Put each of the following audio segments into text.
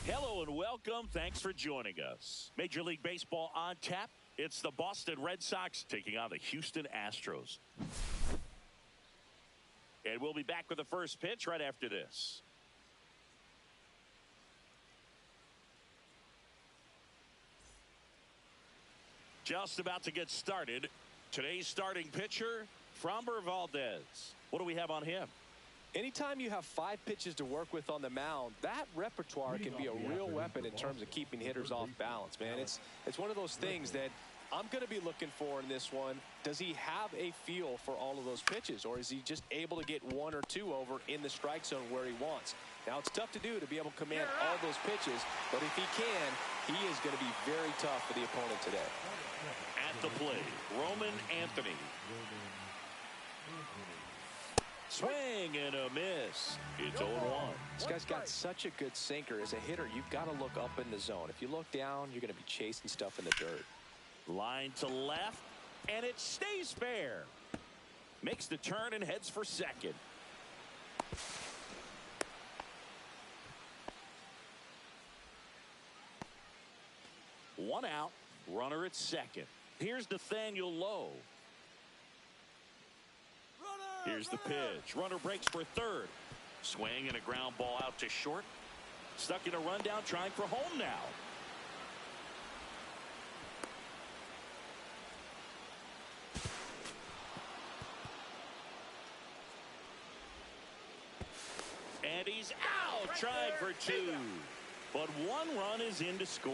Hello and welcome. Thanks for joining us. Major League Baseball on tap. It's the Boston Red Sox taking on the Houston Astros. And we'll be back with the first pitch right after this. Just about to get started. Today's starting pitcher, Framber Valdez. What do we have on him? Anytime you have 5 pitches to work with on the mound, that repertoire can be a real weapon in terms of keeping hitters off balance, man. It's one of those things that I'm going to be looking for in this one. Does he have a feel for all of those pitches, or is he just able to get 1 or 2 over in the strike zone where he wants? Now, it's tough to do to be able to command all those pitches, but if he can, he is going to be very tough for the opponent today. At the plate, Roman Anthony. Swing and a miss. It's 0-1. This guy's got such a good sinker. As a hitter, you've got to look up in the zone. If you look down, you're going to be chasing stuff in the dirt. Line to left, and it stays fair. Makes the turn and heads for second. One out, runner at second. Here's Nathaniel Lowe. Here's the pitch. Runner breaks for third. Swing and a ground ball out to short. Stuck in a rundown, trying for home now. And he's out, trying for 2. But 1 run is in to score.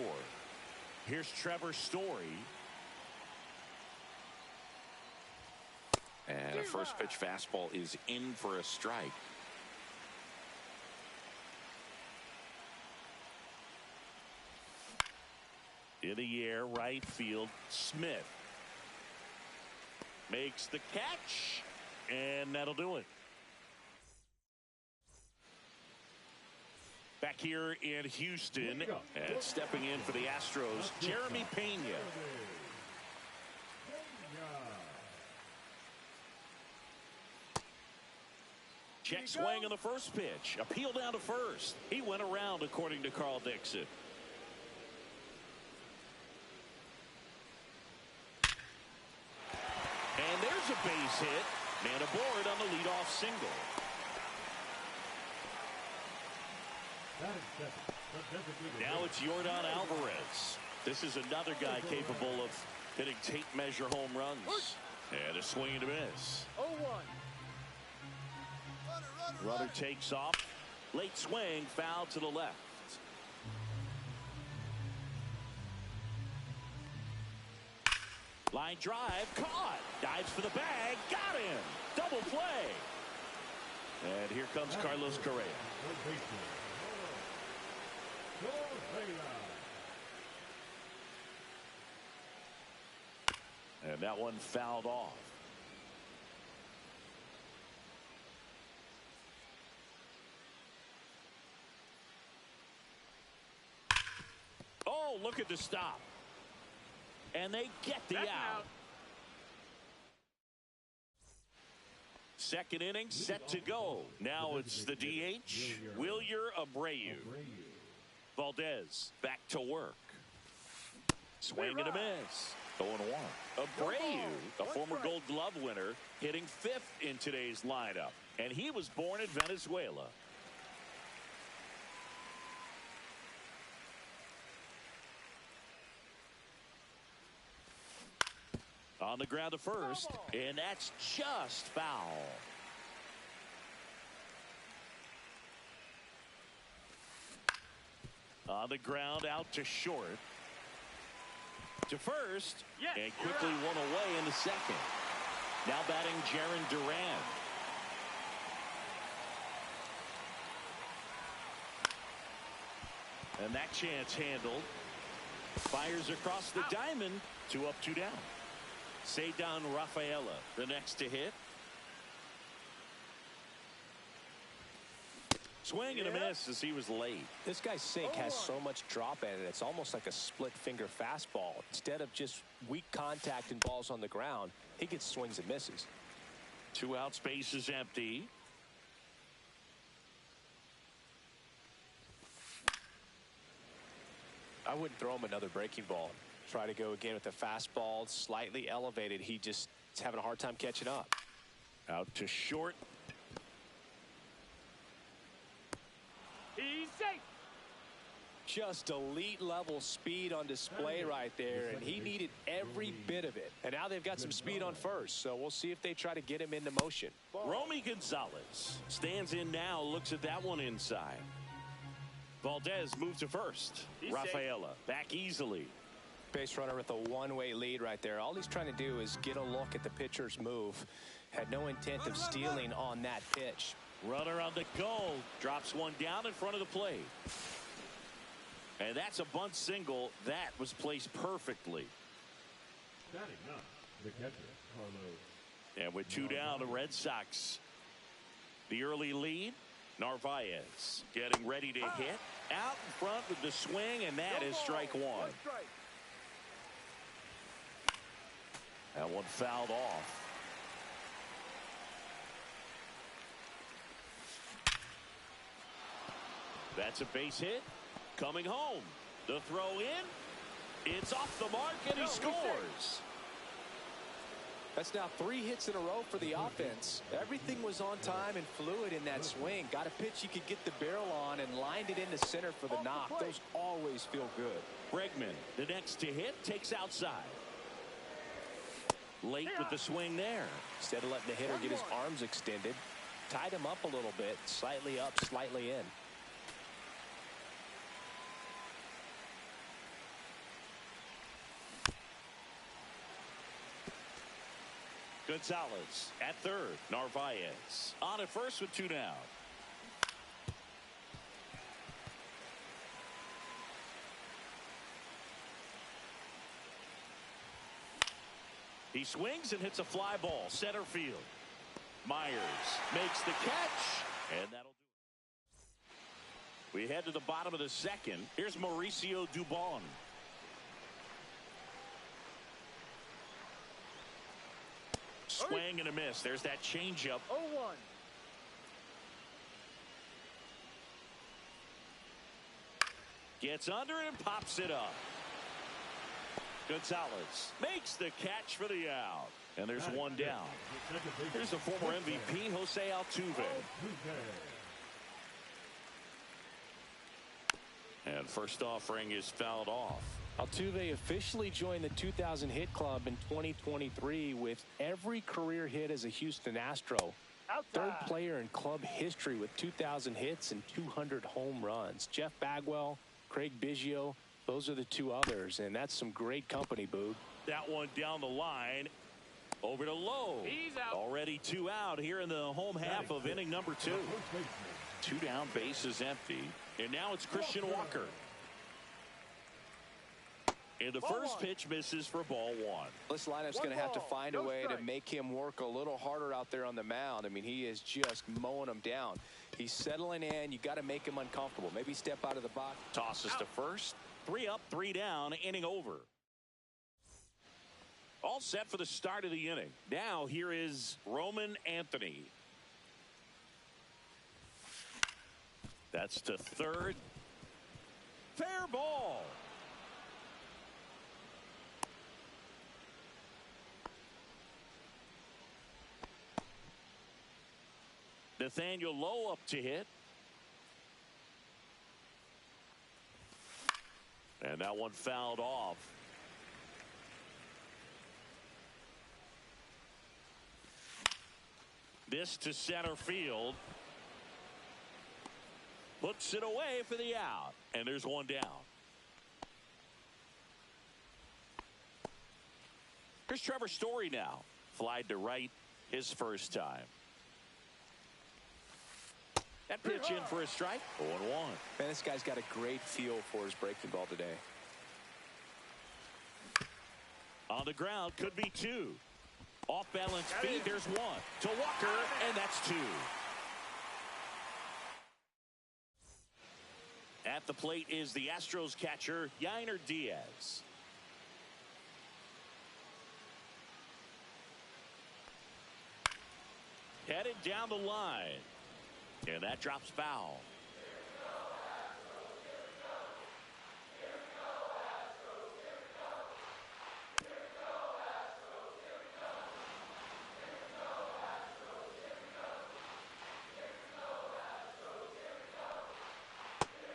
Here's Trevor Story. And a first pitch fastball is in for a strike. In the air, right field, Smith. Makes the catch, and that'll do it. Back here in Houston, and stepping in for the Astros, Jeremy Pena. Check swing on the first pitch. Appeal down to first. He went around, according to Carl Dixon. And there's a base hit. Man aboard on the leadoff single. Now it's Yordan Alvarez. This is another guy capable of hitting tape measure home runs. And a swing and a miss. 0-1. Runner takes off. Late swing, foul to the left. Line drive, caught. Dives for the bag, got him. Double play. And here comes Carlos Correa. And that one fouled off. Oh, look at the stop. And they get the out. Second inning set to go. Now it's the DH, Wilyer Abreu. Valdez back to work. Swing and a miss. 0-1. Abreu, a former Gold Glove winner, hitting 5th in today's lineup. And he was born in Venezuela. On the ground to first, and that's just foul. On the ground out to short. To first, and quickly one away in the second. Now batting Jaron Duran. And that chance handled. Fires across the diamond. 2 up, 2 down. Cedar Rafaela, the next to hit. Swing and a miss as he was late. This guy's sink has so much drop in it. It's almost like a split finger fastball. Instead of just weak contact and balls on the ground, he gets swings and misses. 2 out, space is empty. I wouldn't throw him another breaking ball. Try to go again with the fastball, slightly elevated. He just is having a hard time catching up. Out to short. He's safe. Just elite level speed on display right there, and he needed every bit of it. And now they've got some speed on first, so we'll see if they try to get him into motion. Romy Gonzalez stands in now, looks at that one inside. Valdez moves to first. Rafaela back easily. Base runner with a one-way lead right there. All he's trying to do is get a look at the pitcher's move. Had no intent of stealing on that pitch. Runner on the go. Drops one down in front of the plate. And that's a bunt single. That was placed perfectly. And with 2 down, the Red Sox. The early lead. Narvaez getting ready to hit. Out in front with the swing, and that is strike 1. That one fouled off. That's a base hit. Coming home. The throw in. It's off the mark, and he scores. That's now 3 hits in a row for the offense. Everything was on time and fluid in that swing. Got a pitch he could get the barrel on and lined it into center for the knock. Those always feel good. Bregman, the next to hit, takes outside. Late with the swing there. Instead of letting the hitter get his arms extended, tied him up a little bit, slightly up, slightly in. Gonzalez at third. Narvaez on at first with 2 down. He swings and hits a fly ball center field. Myers makes the catch, and that'll do it. We head to the bottom of the second. Here's Mauricio Dubon. Swing and a miss. There's that changeup. 0-1. Gets under it and pops it up. Gonzalez makes the catch for the out. And there's 1 down. Here's the former MVP, Jose Altuve. And first offering is fouled off. Altuve officially joined the 2,000 hit club in 2023 with every career hit as a Houston Astro. Third player in club history with 2,000 hits and 200 home runs. Jeff Bagwell, Craig Biggio, those are the 2 others, and that's some great company, Boog. That one down the line. Over to Lowe. He's out. Already 2 out here in the home half of inning number 2. 2 down, base is empty. And now it's Christian Walker. And the first pitch misses for ball one. This lineup's going to have to find a way to make him work a little harder out there on the mound. I mean, he is just mowing them down. He's settling in. You got to make him uncomfortable. Maybe step out of the box. Tosses to first. 3 up, 3 down, inning over. All set for the start of the inning. Now here is Roman Anthony. That's to third. Fair ball. Nathaniel Lowe up to hit. And that one fouled off. This to center field. Puts it away for the out. And there's one down. Here's Trevor Story now. Flied to right his first time. That pitch in for a strike. 0-1. Man, this guy's got a great feel for his breaking ball today. On the ground, could be 2. Off balance feed, there's 1. To Walker, and that's 2. At the plate is the Astros catcher, Yainer Diaz. Headed down the line. And that drops foul.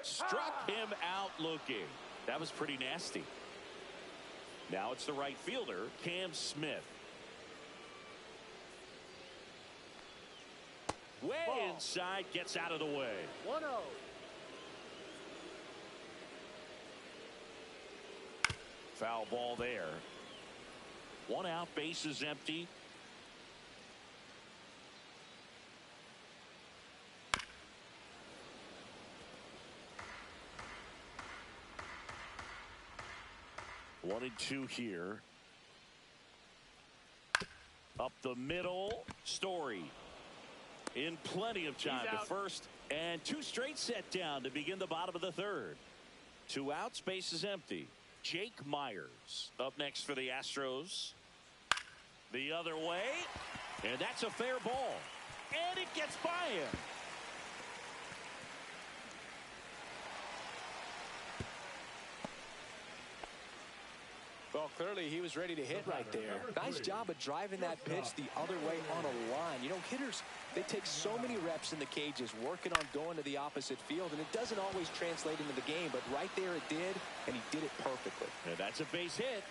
Struck him out looking. That was pretty nasty. Now it's the right fielder, Cam Smith. Way inside, gets out of the way. 1-0. Foul ball there. 1 out, base is empty. One and 2 here. Up the middle, Story. In plenty of time to first, and 2 straight set down to begin the bottom of the third. 2 outs, base is empty. Jake Myers up next for the Astros. The other way, and that's a fair ball, and it gets by him. Well, clearly he was ready to hit right there. Nice job of driving that pitch the other way on a line. You know, hitters, they take so many reps in the cages working on going to the opposite field, and it doesn't always translate into the game, but right there it did, and he did it perfectly. And that's a base hit.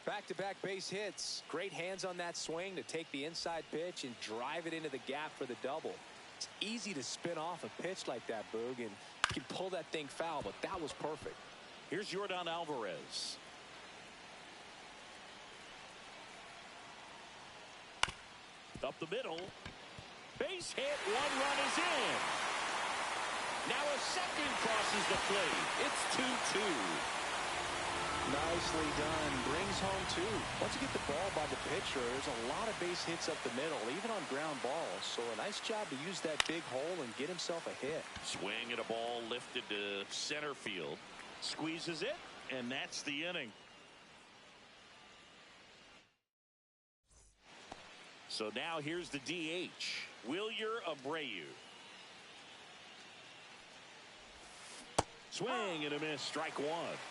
Back-to-back base hits. Great hands on that swing to take the inside pitch and drive it into the gap for the double. It's easy to spin off a pitch like that, Boog, and you can pull that thing foul, but that was perfect. Here's Yordan Alvarez. Up the middle. Base hit. 1 run is in. Now a second crosses the plate. It's 2-2. Nicely done. Brings home 2. Once you get the ball by the pitcher, there's a lot of base hits up the middle, even on ground balls. So a nice job to use that big hole and get himself a hit. Swing at a ball lifted to center field. Squeezes it, and that's the inning. So now here's the DH, Wilyer Abreu. Swing and a miss, strike 1.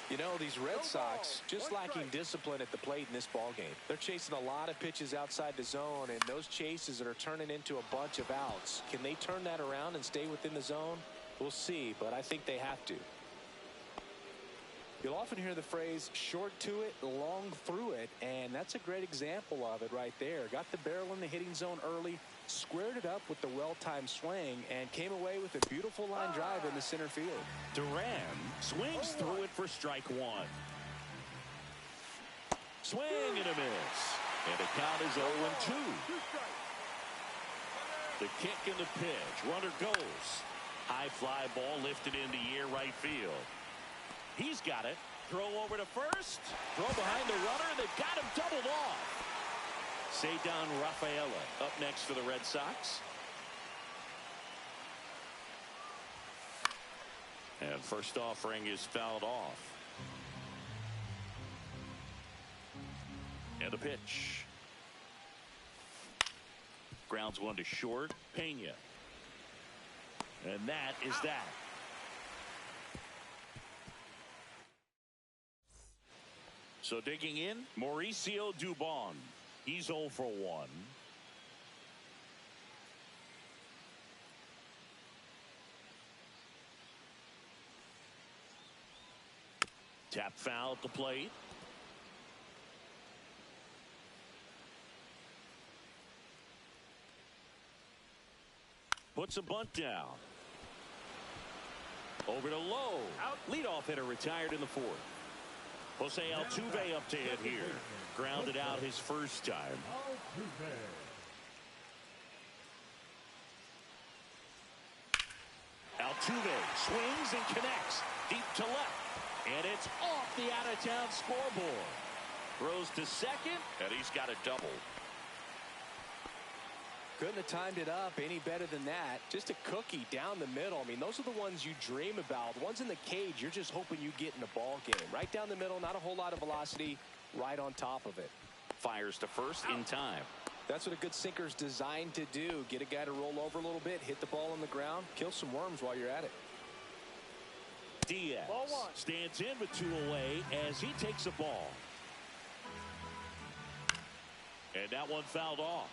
You know, these Red Sox just lacking discipline at the plate in this ballgame. They're chasing a lot of pitches outside the zone, and those chases are turning into a bunch of outs. Can they turn that around and stay within the zone? We'll see, but I think they have to. You'll often hear the phrase short to it, long through it, and that's a great example of it right there. Got the barrel in the hitting zone early, squared it up with the well-timed swing, and came away with a beautiful line drive in the center field. Duran swings through it for strike 1. Swing and a miss. And the count is 0-2. The kick and the pitch. Runner goes. High fly ball lifted in the air right field. He's got it. Throw over to first. Throw behind the runner. They've got him doubled off. Cedar Rafaela up next for the Red Sox. And first offering is fouled off. And a pitch. Grounds one to short. Pena. And that is that. So digging in, Mauricio Dubon. He's 0 for 1. Tap foul at the plate. Puts a bunt down. Over to Lowe. Leadoff hitter retired in the 4th. Jose Altuve up to hit here. Grounded out his first time. Altuve swings and connects. Deep to left. And it's off the out-of-town scoreboard. Throws to second, and he's got a double. Couldn't have timed it up any better than that. Just a cookie down the middle. I mean, those are the ones you dream about. The ones in the cage, you're just hoping you get in a ball game. Right down the middle, not a whole lot of velocity, right on top of it. Fires to first in time. That's what a good sinker's designed to do. Get a guy to roll over a little bit, hit the ball on the ground, kill some worms while you're at it. Diaz stands in with 2 away as he takes a ball. And that one fouled off.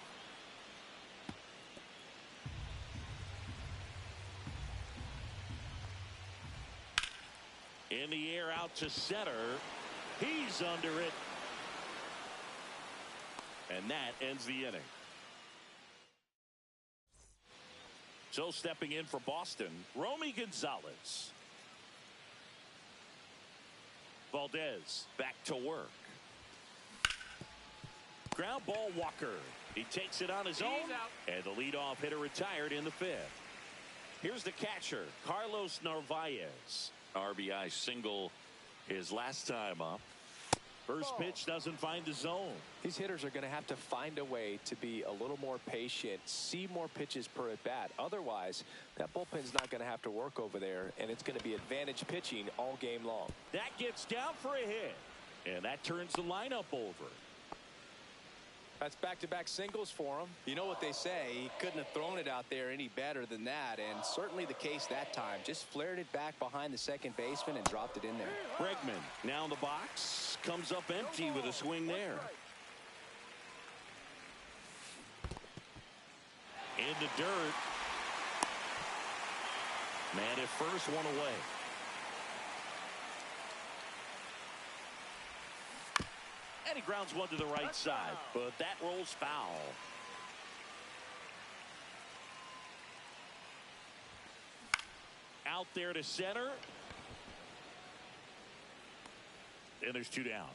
In the air out to center. He's under it. And that ends the inning. So stepping in for Boston, Romy Gonzalez. Valdez back to work. Ground ball Walker. He takes it on his own. And the leadoff hitter retired in the 5th. Here's the catcher, Carlos Narvaez. RBI single his last time up. First pitch doesn't find the zone. These hitters are going to have to find a way to be a little more patient, see more pitches per at bat. Otherwise, that bullpen's not going to have to work over there, and it's going to be advantage pitching all game long. That gets down for a hit, and that turns the lineup over. That's back-to-back singles for him. You know what they say, he couldn't have thrown it out there any better than that, and certainly the case that time. Just flared it back behind the second baseman and dropped it in there. Bregman now in the box, comes up empty with a swing there. In the dirt. Man at first, 1 away. And he grounds one to the right side, but that rolls foul. Out there to center. And there's 2 down.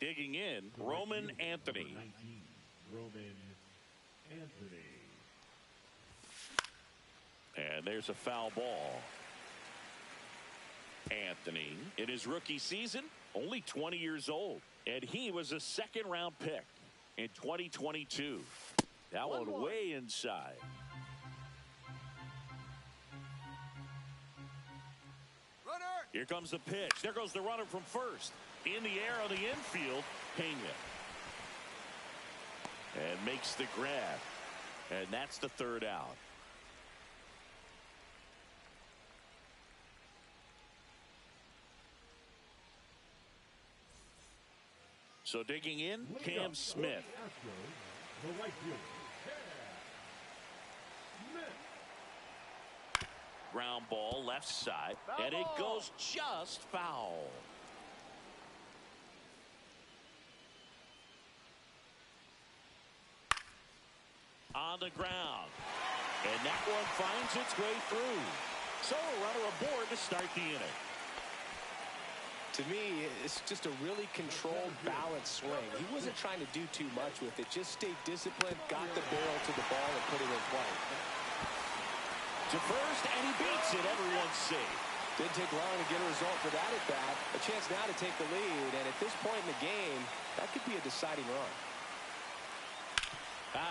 Digging in, Roman Anthony. And there's a foul ball. Anthony, in his rookie season, only 20 years old, and he was a 2nd-round pick in 2022. That one way inside. Runner. Here comes the pitch. There goes the runner from first. In the air on the infield, Pena. And makes the grab. And that's the 3rd out. So digging in, Cam Smith. Ground ball left side, and it goes just foul. On the ground. And that one finds its way through. So a runner aboard to start the inning. To me, it's just a really controlled, balanced swing. He wasn't trying to do too much with it. Just stayed disciplined, got the barrel to the ball, and put it in play. To first, and he beats it. Everyone's safe. Didn't take long to get a result for that at bat. A chance now to take the lead, and at this point in the game, that could be a deciding run.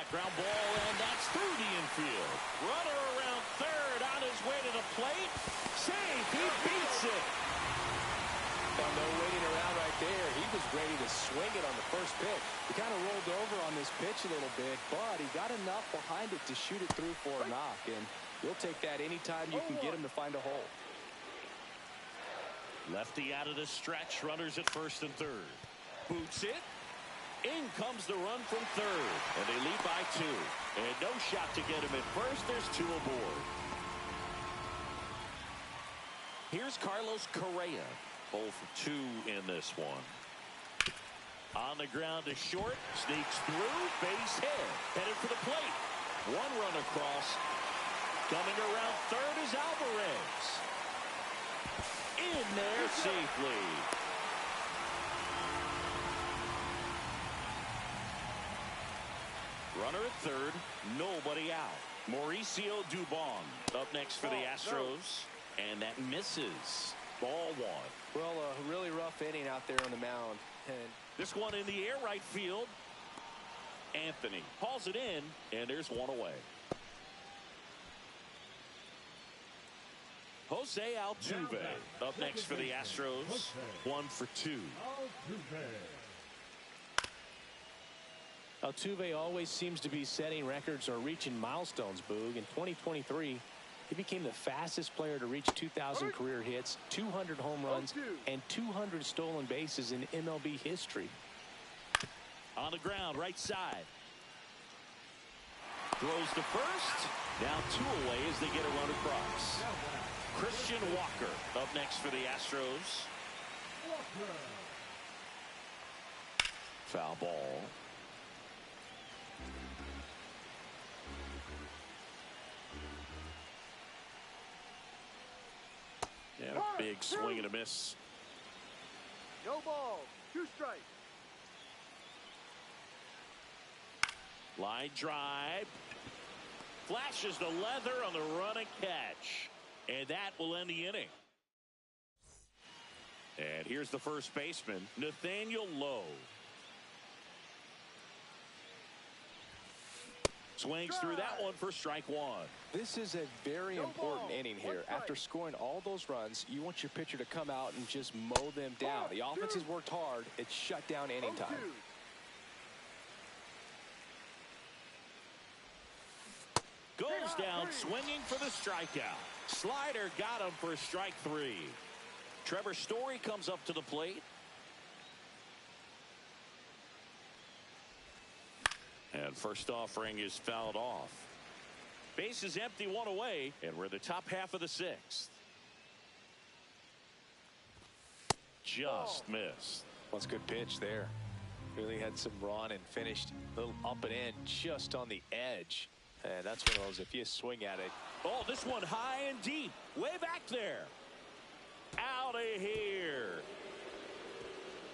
Ground ball, and that's through the infield. Runner around third on his way to the plate. Safe. He beats it. Well, no waiting around right there. He was ready to swing it on the first pitch. He kind of rolled over on this pitch a little bit, but he got enough behind it to shoot it through for a knock, and you'll take that anytime you can get him to find a hole. Lefty out of the stretch. Runners at first and third. Boots it. In comes the run from third, and they lead by 2. And no shot to get him at first. There's 2 aboard. Here's Carlos Correa. 0 for 2 in this one. On the ground to short. Sneaks through. Base hit. Headed for the plate. 1 run across. Coming around third is Alvarez. In there safely. Runner at third, nobody out. Mauricio Dubon up next for the Astros, and that misses. Ball 1. Well, a really rough inning out there on the mound. And this one in the air right field. Anthony hauls it in, and there's 1 away. Jose Altuve up next for the Astros. 1 for 2. Altuve always seems to be setting records or reaching milestones, Boog. In 2023, he became the fastest player to reach 2,000 career hits, 200 home runs, and 200 stolen bases in MLB history. On the ground, right side. Throws to first. Now 2 away as they get a run across. Christian Walker up next for the Astros. Foul ball. And a big swing and a miss. No ball. 2 strikes. Line drive. Flashes the leather on the run and catch. And that will end the inning. And here's the first baseman, Nathaniel Lowe. Swings through that one for strike 1. This is a very important inning here. After scoring all those runs, you want your pitcher to come out and just mow them down. The offense has worked hard. It's shut down anytime. Goes down swinging for the strikeout. Slider got him for strike 3. Trevor Story comes up to the plate. And first offering is fouled off. Base is empty, 1 away, and we're the top half of the 6th. Just missed. That's a good pitch there. Really had some run and finished a little up and in just on the edge. And that's one of those, if you swing at it. Oh, this one high and deep. Way back there. Out of here.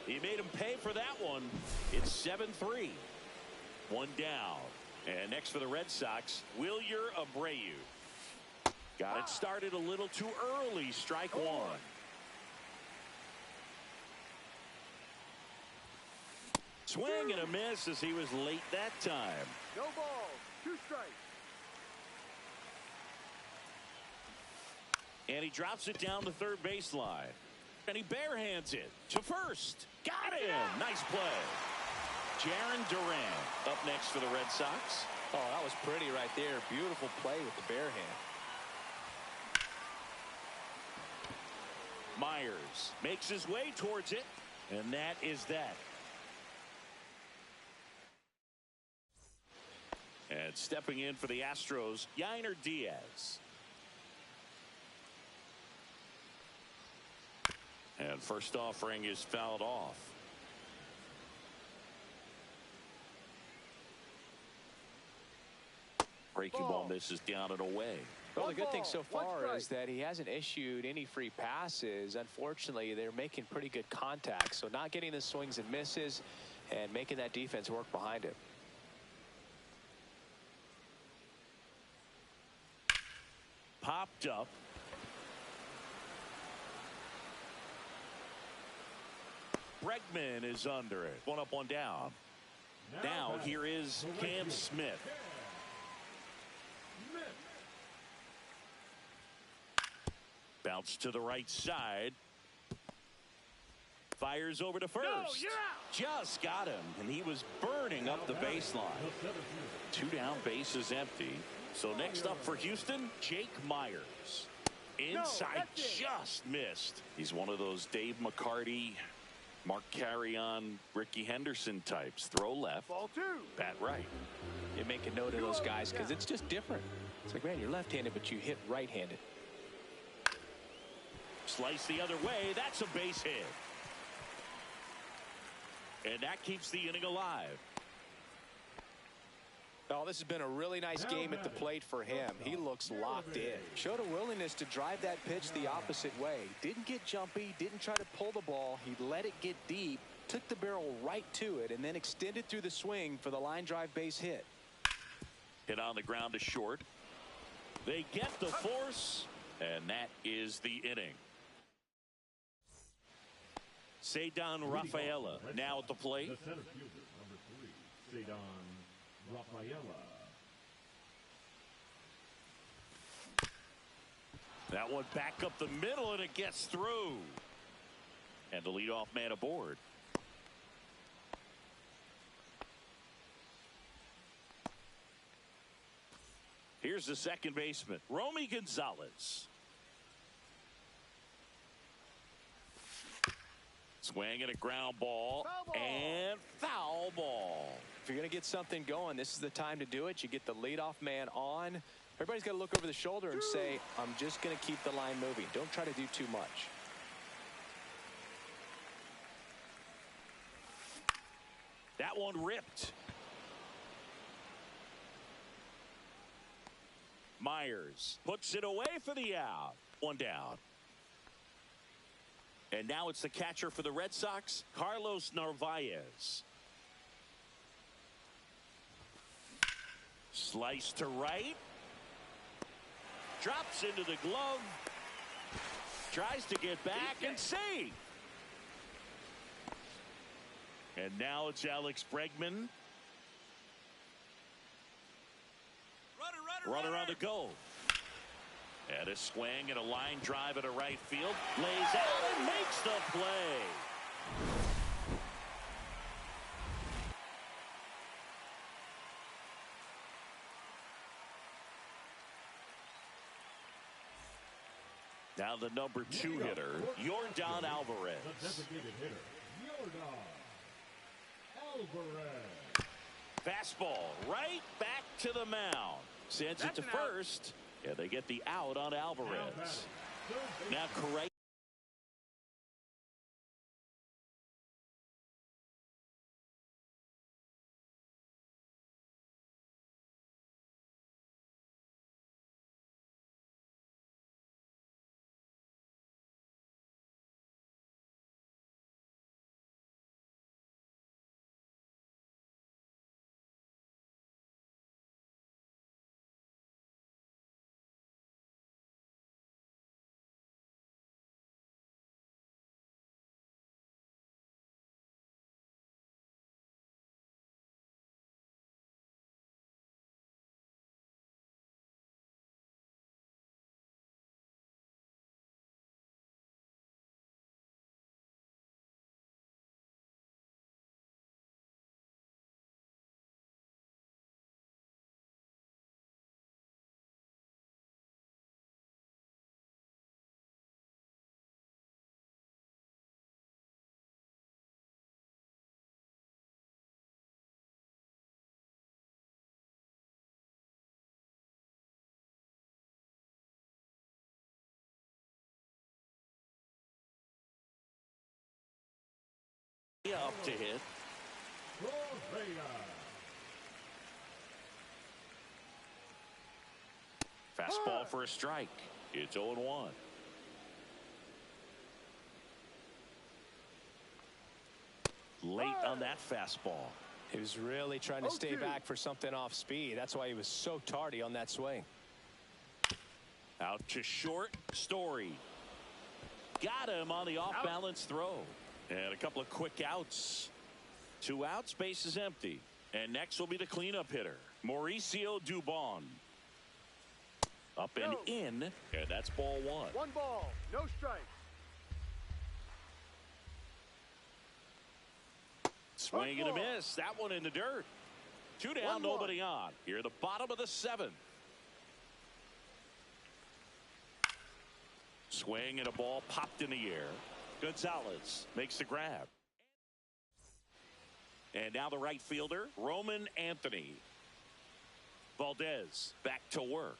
He made him pay for that one. It's 7-3. 1 down. And next for the Red Sox, Wilyer Abreu. Got it started a little too early. Strike 1. Swing and a miss as he was late that time. No ball. 2 strikes. And he drops it down the third baseline. And he barehands it to first. Got him. Nice play. Jarren Duran up next for the Red Sox. Oh, that was pretty right there. Beautiful play with the bare hand. Myers makes his way towards it. And that is that. And stepping in for the Astros, Yainer Diaz. And first offering is fouled off. Breaking ball misses down and away. Well, the good thing so far is that he hasn't issued any free passes. Unfortunately, they're making pretty good contact. So not getting the swings and misses and making that defense work behind him. Popped up. Bregman is under it. One up, one down. Now here is Cam Smith. Bounce to the right side. Fires over to first. No, you're out. Just got him, and he was burning up the baseline. 2 down, bases empty. So next up for Houston, Jake Myers. Inside, just missed. He's one of those Dave McCarty, Mark Carrion, Ricky Henderson types. Throw left, Ball 2. bat right. You make a note of those guys because it's just different. It's like, man, you're left-handed, but you hit right-handed. Slice the other way. That's a base hit. And that keeps the inning alive. Oh, this has been a really nice game at the plate for him. He looks locked in. Showed a willingness to drive that pitch the opposite way. Didn't get jumpy, didn't try to pull the ball. He let it get deep, took the barrel right to it, and then extended through the swing for the line drive base hit. Hit on the ground to short. They get the force, and that is the inning. Cedar Rafaela now at the plate. The center fielder, number 3, Cedar Rafaela. That one back up the middle, and it gets through. And the leadoff man aboard. Here's the second baseman, Romy Gonzalez. Swing and a ground ball, and foul ball. If you're going to get something going, this is the time to do it. You get the leadoff man on. Everybody's got to look over the shoulder and say, I'm just going to keep the line moving. Don't try to do too much. That one ripped. Myers puts it away for the out. One down. And now it's the catcher for the Red Sox, Carlos Narvaez. Slice to right. Drops into the glove. Tries to get back and save. And now it's Alex Bregman. Runner on the go. And a swing and a line drive at a right field. Lays out and makes the play. Now the number 2 hitter, Yordan Alvarez. The designated hitter, Yordan Alvarez. Fastball right back to the mound. Sends it to first. Yeah, they get the out on Alvarez. Now correct. Up to hit. Fastball for a strike. It's 0-1. Late on that fastball. He was really trying to stay back for something off speed. That's why he was so tardy on that swing. Out to short. Story. Got him on the off-balance throw. And a couple of quick outs. 2 outs, base is empty. And next will be the cleanup hitter, Mauricio Dubon. Up and in, and that's ball 1. 1 ball, no strikes. Swing and a miss. That one in the dirt. 2 down, nobody on. Here at the bottom of the 7th. Swing and a ball popped in the air. Gonzalez makes the grab. And now the right fielder, Roman Anthony. Valdez back to work.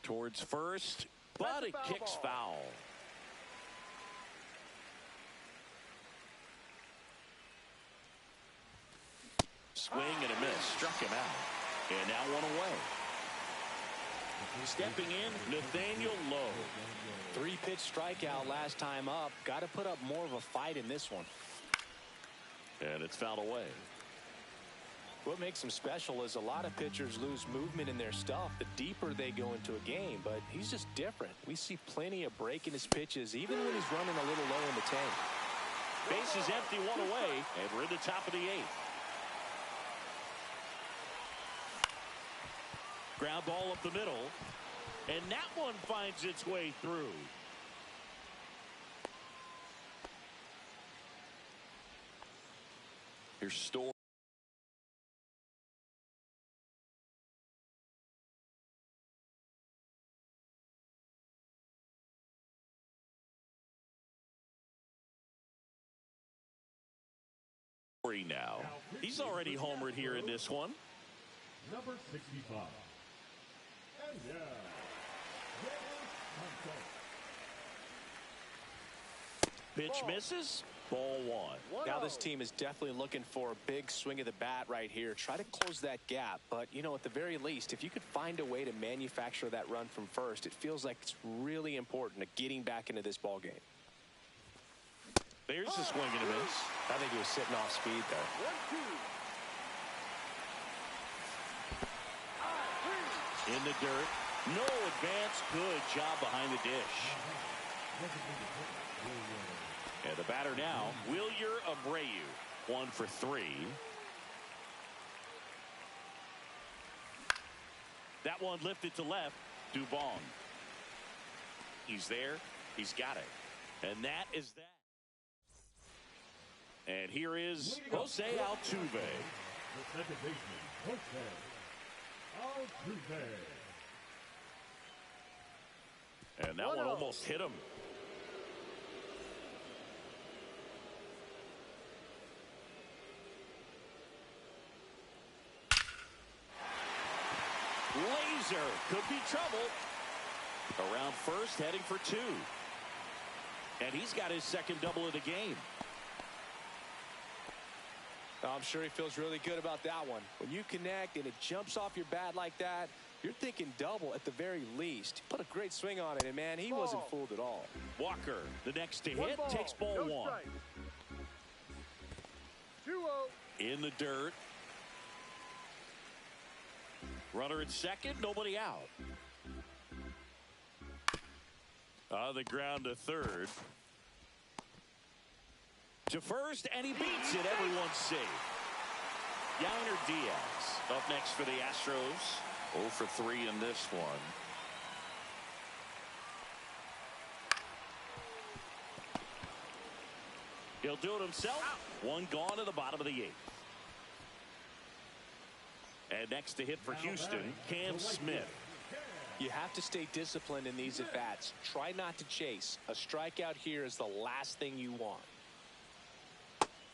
Towards first, but it kicks foul. Swing and a miss. Struck him out. And now 1 away. Stepping in, Nathaniel Lowe. 3-pitch strikeout last time up. Got to put up more of a fight in this one. And it's fouled away. What makes him special is a lot of pitchers lose movement in their stuff the deeper they go into a game, but he's just different. We see plenty of break in his pitches, even when he's running a little low in the tank. Base is empty, 1 away, and we're in the top of the 8th. Ground ball up the middle, and that one finds its way through. Here's Story. Now, he's already homered here in this one. Number 65. And Pitch misses. Ball 1. Now this team is definitely looking for a big swing of the bat right here. Try to close that gap. But, you know, at the very least, if you could find a way to manufacture that run from first, it feels like it's really important to getting back into this ball game. There's a swing and a miss. I think he was sitting off speed there. 1-2. In the dirt. No advance. Good job behind the dish. And the batter now, Wilyer Abreu. 1 for 3. That one lifted to left. Dubon. He's there. He's got it. And that is that. And here is Jose Altuve. the second baseman, Jose Altuve. And that one almost hit him. Laser could be trouble. Around first, heading for 2. And he's got his second double of the game. I'm sure he feels really good about that one. When you connect and it jumps off your bat like that, you're thinking double at the very least. Put a great swing on it, and man, he wasn't fooled at all. Walker, the next to hit, takes ball 1. 2-0. In the dirt. Runner at second, nobody out. On the ground to third. To first, and he beats it. Everyone's safe. Yainer Diaz up next for the Astros. 0 for 3 in this one. He'll do it himself. One gone to the bottom of the 8th. And next to hit for Houston, Cam Smith. You have to stay disciplined in these at-bats. Try not to chase. A strikeout here is the last thing you want.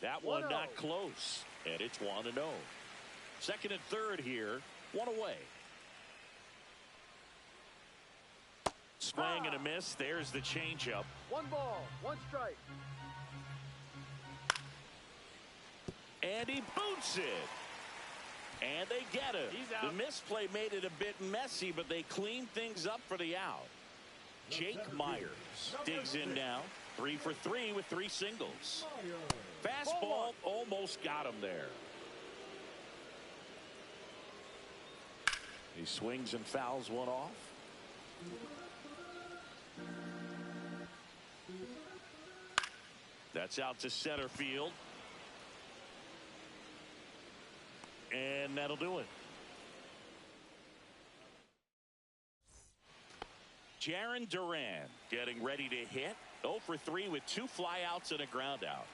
That one not close. And it's 1-0. Second and third here. 1 away. Swing and a miss. There's the changeup. 1 ball, 1 strike. And he boots it. And they get it. The misplay made it a bit messy, but they cleaned things up for the out. Jake Myers digs in now. 3 for 3 with 3 singles. Fastball almost got him there. He swings and fouls one off. That's out to center field. And that'll do it. Jarren Duran getting ready to hit. 0 for 3 with 2 flyouts and a ground out.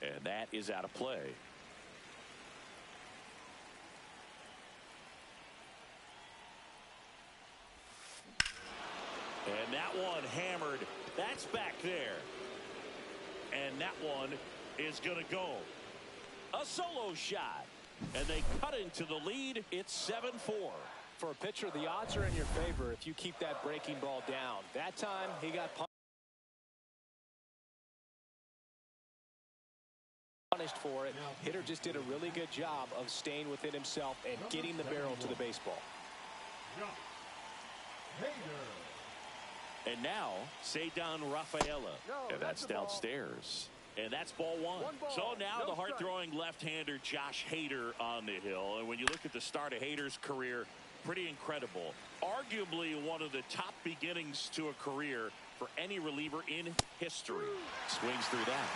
And that is out of play. And that one hammered. That's back there. And that one is going to go. A solo shot. And they cut into the lead. It's 7-4. For a pitcher, the odds are in your favor if you keep that breaking ball down. That time, he got punished for it. Hitter just did a really good job of staying within himself and getting the barrel to the baseball. And now, Ceddanne Rafaela. And that's downstairs. And that's ball 1. So now the hard-throwing left-hander Josh Hader on the hill. And when you look at the start of Hader's career, pretty incredible. Arguably one of the top beginnings to a career for any reliever in history. Swings through that.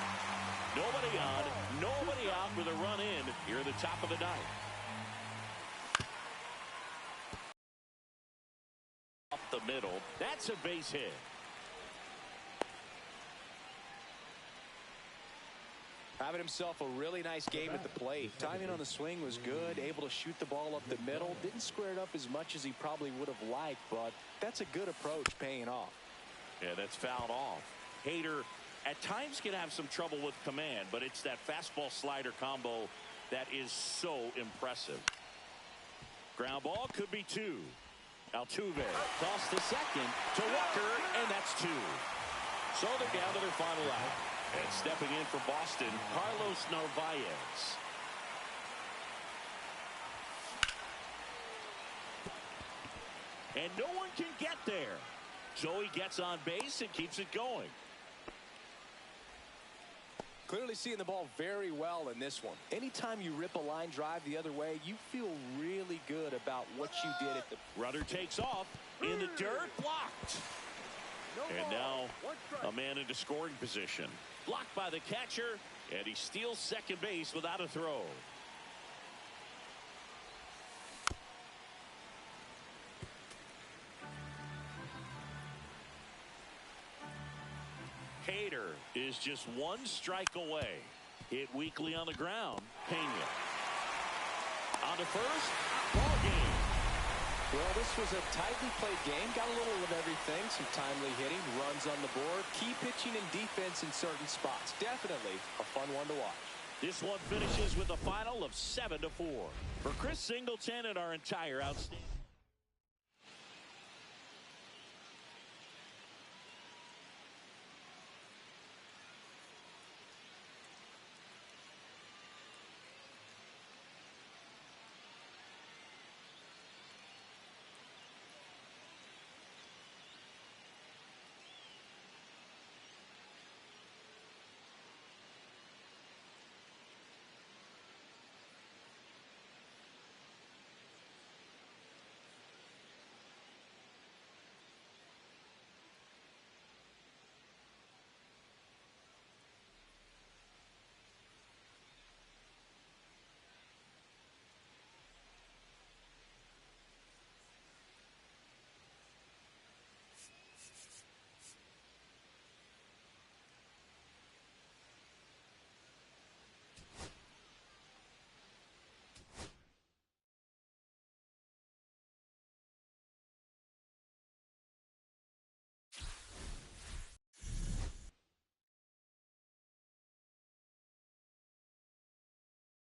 Nobody on, nobody out with a run in here at the top of the 9th. Up the middle. That's a base hit. Having himself a really nice game at the plate. Timing on the swing was good. Able to shoot the ball up the middle. Didn't square it up as much as he probably would have liked, but that's a good approach paying off. Yeah, that's fouled off. Hader at times can have some trouble with command, but it's that fastball slider combo that is so impressive. Ground ball could be 2. Altuve toss to second to Walker, and that's 2. So they're down to their final out. And stepping in for Boston, Carlos Narvaez. And no one can get there. So he gets on base and keeps it going. Clearly seeing the ball very well in this one. Anytime you rip a line drive the other way, you feel really good about what you did at the... Runner takes off in the dirt, blocked. And now a man into scoring position. Blocked by the catcher, and he steals second base without a throw. Hader is just 1 strike away. Hit weakly on the ground. Pena. On to first. Ball game. Well, this was a tightly played game. Got a little of everything. Some timely hitting, runs on the board, key pitching and defense in certain spots. Definitely a fun one to watch. This one finishes with a final of 7-4. For Chris Singleton and our entire outstanding